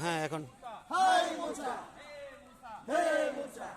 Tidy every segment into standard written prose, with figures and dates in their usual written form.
হ্যাঁ এখন হাই মুসা হে মুসা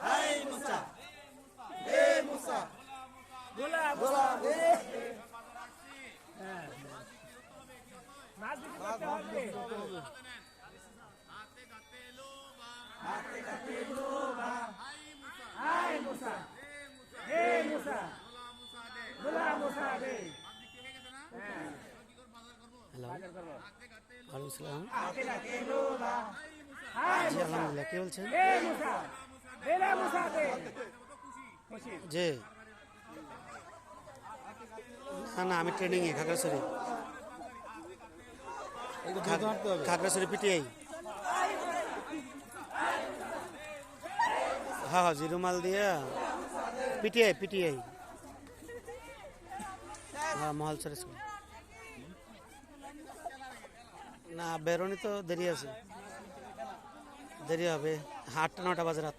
হাই মুসা হে মুসা গোলা গোলা হে হাই মুসা হে মুসা গোলা মুসা দে হ্যালো ওয়ালাইকুম সালাম। হাতে কাটে লোবা জি আলহামদুলিল্লাহ, কে বলছেন? হে মুসা বেলা মুসা দে জি না না, আমি ট্রেনিংয়ে খাগড়াছড়ি, খাগড়াছড়ি পিটিআই। হ্যাঁ হ্যাঁ, জিরুমাল দিয়া পিটিআই পিটিআই। হ্যাঁ মহালছড়ি স্কুল। না বেরোনি তো দেরি আছে, দেরি হবে 8টা 9টা বাজে রাত।